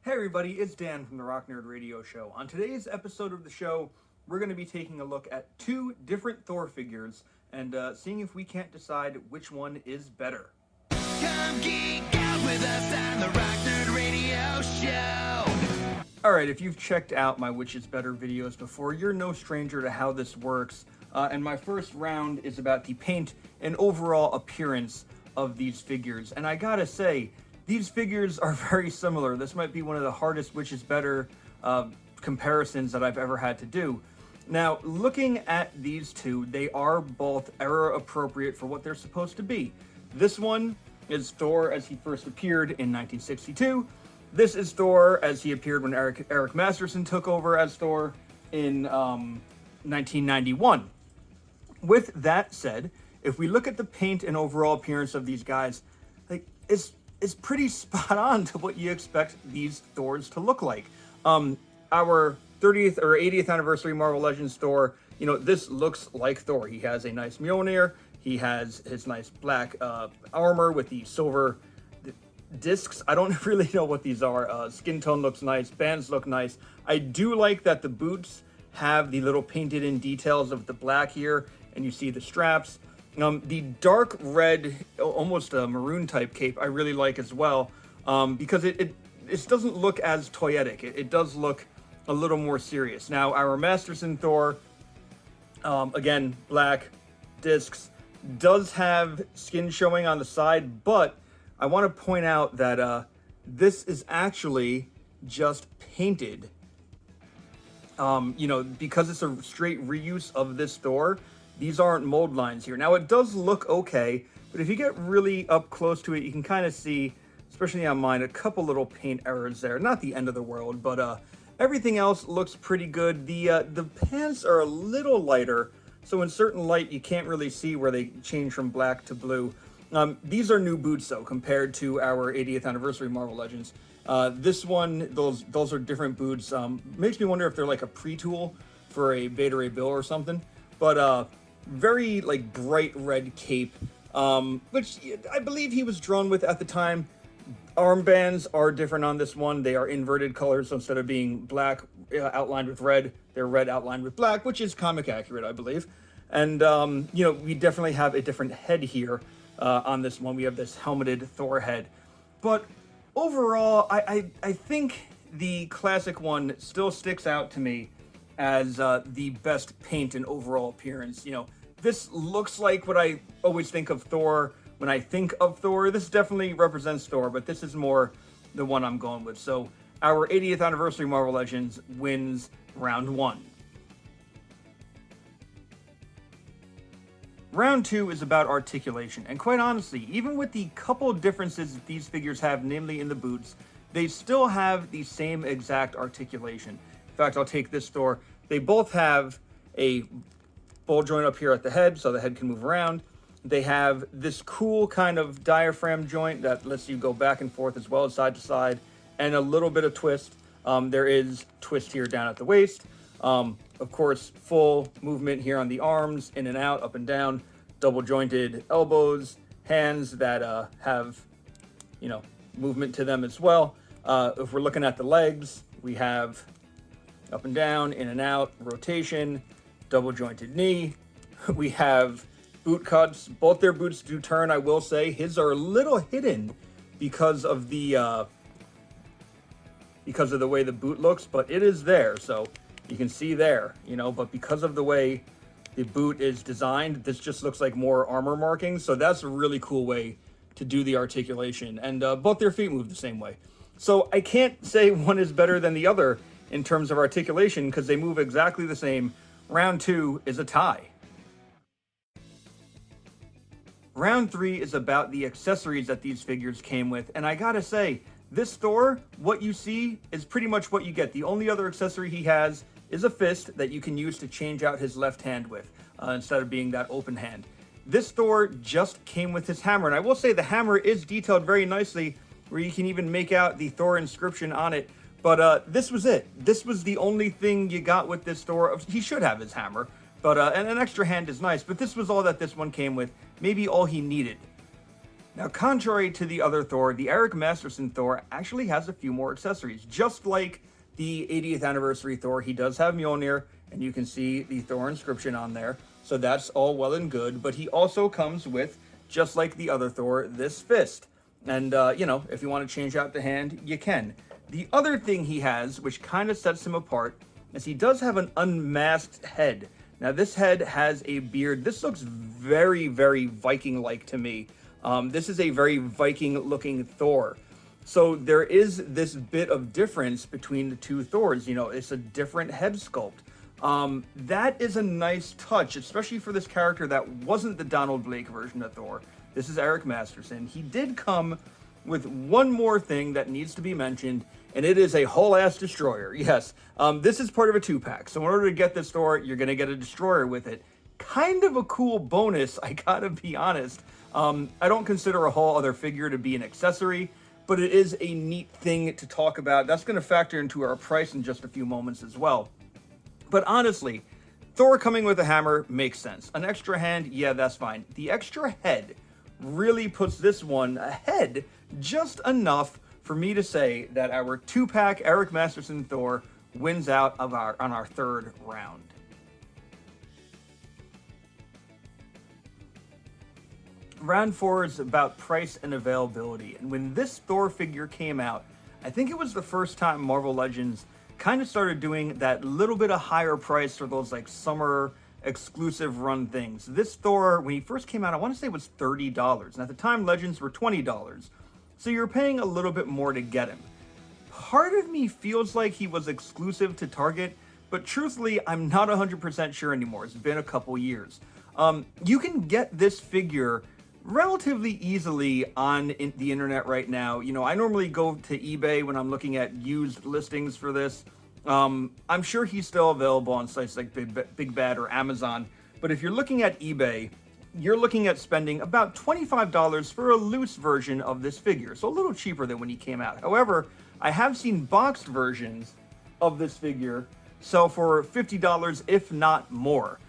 Hey everybody, it's Dan from the Rock Nerd Radio Show. On today's episode of the show, we're going to be taking a look at two different Thor figures and seeing if we can't decide which one is better. Come geek out with us on the Rock Nerd Radio Show. Alright, if you've checked out my Which is Better videos before, you're no stranger to how this works. And my first round is about the paint and overall appearance of these figures. And I gotta say, these figures are very similar. This might be one of the hardest Which is Better comparisons that I've ever had to do. Now, looking at these two, they are both era appropriate for what they're supposed to be. This one is Thor as he first appeared in 1962. This is Thor as he appeared when Eric Masterson took over as Thor in 1991. With that said, if we look at the paint and overall appearance of these guys, like it's pretty spot on to what you expect these Thors to look like. Our 30th or 80th anniversary Marvel Legends Thor, this looks like Thor. He has a nice Mjolnir. He has his nice black armor with the silver discs. I don't really know what these are. Skin tone looks nice. Bands look nice. I do like that the boots have the little painted in details of the black here, and you see the straps. The dark red, almost a maroon type cape, I really like as well, because it doesn't look as toyetic. It does look a little more serious. Now, our Masterson Thor, again, black discs, does have skin showing on the side, but I want to point out that this is actually just painted. Because it's a straight reuse of this Thor, these aren't mold lines here. Now, it does look okay, but if you get really up close to it, you can kind of see, especially on mine, a couple little paint errors there. Not the end of the world, but everything else looks pretty good. The pants are a little lighter, so in certain light, you can't really see where they change from black to blue. These are new boots, though, compared to our 80th anniversary Marvel Legends. This one, those are different boots. Makes me wonder if they're like a pre-tool for a Beta Ray Bill or something. But very like bright red cape, which I believe he was drawn with at the time. Armbands are different on this one. They are inverted colors, so instead of being black outlined with red, they're red outlined with black, which is comic accurate, I believe. And we definitely have a different head here on this one. We have this helmeted Thor head. But overall, I think the classic one still sticks out to me as the best paint and overall appearance. This looks like what I always think of Thor when I think of Thor. This definitely represents Thor, but this is more the one I'm going with. So our 80th anniversary Marvel Legends wins round one. Round two is about articulation, and quite honestly, even with the couple differences that these figures have, namely in the boots, they still have the same exact articulation. In fact, I'll take this Thor. They both have a ball joint up here at the head, so the head can move around. They have this cool kind of diaphragm joint that lets you go back and forth as well as side to side, and a little bit of twist. There is twist here down at the waist. Of course, full movement here on the arms, in and out, up and down, double jointed elbows, hands that have, movement to them as well. If we're looking at the legs, we have up and down, in and out, rotation, double jointed knee. We have boot cuts. Both their boots do turn, I will say. His are a little hidden because of the way the boot looks, but it is there, so you can see there, but because of the way the boot is designed, this just looks like more armor markings. So that's a really cool way to do the articulation, and both their feet move the same way. So I can't say one is better than the other in terms of articulation because they move exactly the same. Round two is a tie. Round three is about the accessories that these figures came with, and I gotta say, this Thor, what you see is pretty much what you get. The only other accessory he has is a fist that you can use to change out his left hand with, instead of being that open hand. This Thor just came with his hammer, and I will say the hammer is detailed very nicely, where you can even make out the Thor inscription on it. But this was it. This was the only thing you got with this Thor. He should have his hammer, but and an extra hand is nice, but this was all that this one came with. Maybe all he needed. Now, contrary to the other Thor, the Eric Masterson Thor actually has a few more accessories. Just like the 80th anniversary Thor, he does have Mjolnir, and you can see the Thor inscription on there. So that's all well and good, but he also comes with, just like the other Thor, this fist. And, if you want to change out the hand, you can. The other thing he has, which kind of sets him apart, is he does have an unmasked head. Now, this head has a beard. This looks very, very Viking-like to me. This is a very Viking-looking Thor. So there is this bit of difference between the two Thors. It's a different head sculpt. That is a nice touch, especially for this character that wasn't the Donald Blake version of Thor. This is Eric Masterson. He did come with one more thing that needs to be mentioned, and it is a whole-ass destroyer. Yes, this is part of a 2-pack. So in order to get this Thor, you're going to get a destroyer with it. Kind of a cool bonus, I gotta be honest. I don't consider a whole other figure to be an accessory, but it is a neat thing to talk about. That's going to factor into our price in just a few moments as well. But honestly, Thor coming with a hammer makes sense. An extra hand, yeah, that's fine. The extra head really puts this one ahead just enough for me to say that our 2-pack Eric Masterson Thor wins out on our third round. Round 4 is about price and availability, and when this Thor figure came out, I think it was the first time Marvel Legends kind of started doing that little bit of higher price for those like summer exclusive run things. This Thor, when he first came out, I want to say it was $30, and at the time Legends were $20, so you're paying a little bit more to get him. Part of me feels like he was exclusive to Target, but truthfully, I'm not 100% sure anymore. It's been a couple years. You can get this figure relatively easily on the internet right now. I normally go to eBay when I'm looking at used listings for this. I'm sure he's still available on sites like Big Bad or Amazon, but if you're looking at eBay, you're looking at spending about $25 for a loose version of this figure, so a little cheaper than when he came out. However, I have seen boxed versions of this figure sell for $50, if not more.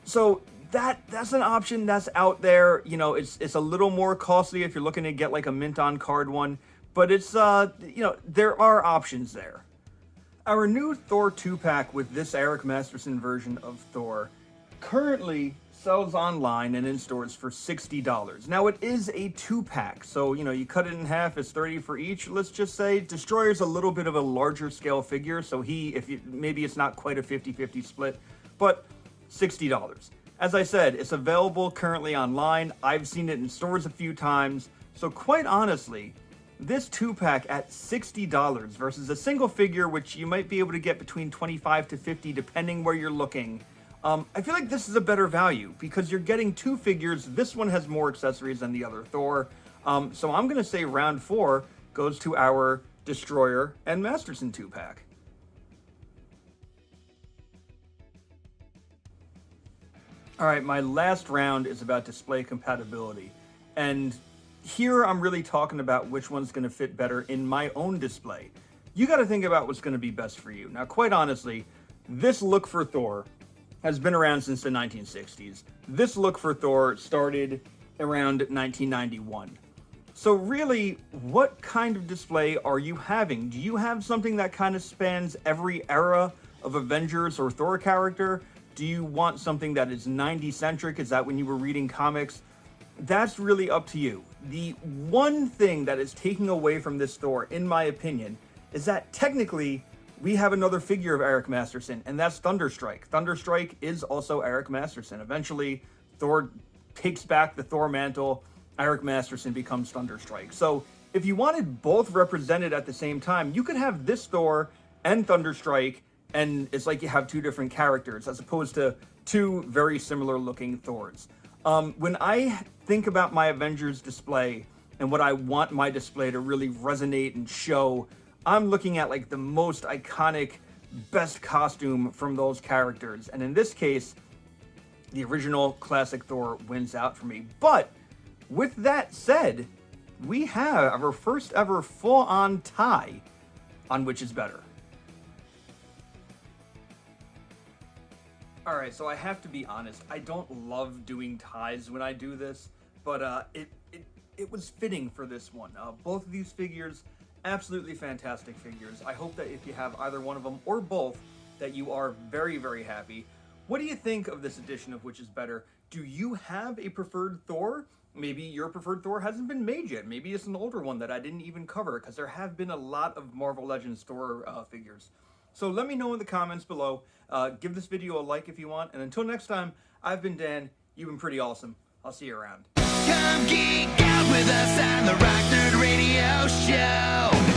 So that's an option that's out there. It's a little more costly if you're looking to get like a mint on card one, but it's there are options there. Our new Thor 2-pack with this Eric Masterson version of Thor currently sells online and in stores for $60. Now it is a 2-pack, so you cut it in half, it's $30 for each. Let's just say Destroyer's a little bit of a larger scale figure, so maybe it's not quite a 50-50 split, but $60. As I said, it's available currently online. I've seen it in stores a few times. So quite honestly, this 2-pack at $60 versus a single figure, which you might be able to get between $25 to $50 depending where you're looking, I feel like this is a better value because you're getting 2 figures. This one has more accessories than the other Thor. So I'm going to say round 4 goes to our Destroyer and Masterson 2-pack. All right, my last round is about display compatibility. And here I'm really talking about which one's going to fit better in my own display. You got to think about what's going to be best for you. Now, quite honestly, this look for Thor has been around since the 1960s. This look for Thor started around 1991. So really, what kind of display are you having? Do you have something that kind of spans every era of Avengers or Thor character? Do you want something that is 90-centric? Is that when you were reading comics? That's really up to you. The one thing that is taking away from this Thor, in my opinion, is that technically we have another figure of Eric Masterson, and that's Thunderstrike. Thunderstrike is also Eric Masterson. Eventually, Thor takes back the Thor mantle. Eric Masterson becomes Thunderstrike. So if you wanted both represented at the same time, you could have this Thor and Thunderstrike, and it's like you have 2 different characters as opposed to 2 very similar looking Thors. When I think about my Avengers display and what I want my display to really resonate and show, I'm looking at like the most iconic, best costume from those characters. And in this case, the original classic Thor wins out for me. But with that said, we have our first ever full-on tie on which is better. All right, so I have to be honest. I don't love doing ties when I do this, but it it was fitting for this one. Both of these figures, absolutely fantastic figures. I hope that if you have either one of them or both, that you are very, very happy. What do you think of this edition of which is better? Do you have a preferred Thor? Maybe your preferred Thor hasn't been made yet. Maybe it's an older one that I didn't even cover, because there have been a lot of Marvel Legends Thor figures. So let me know in the comments below. Give this video a like if you want. And until next time, I've been Dan. You've been pretty awesome. I'll see you around. Come geek out with us on the Rock Nerd Radio Show.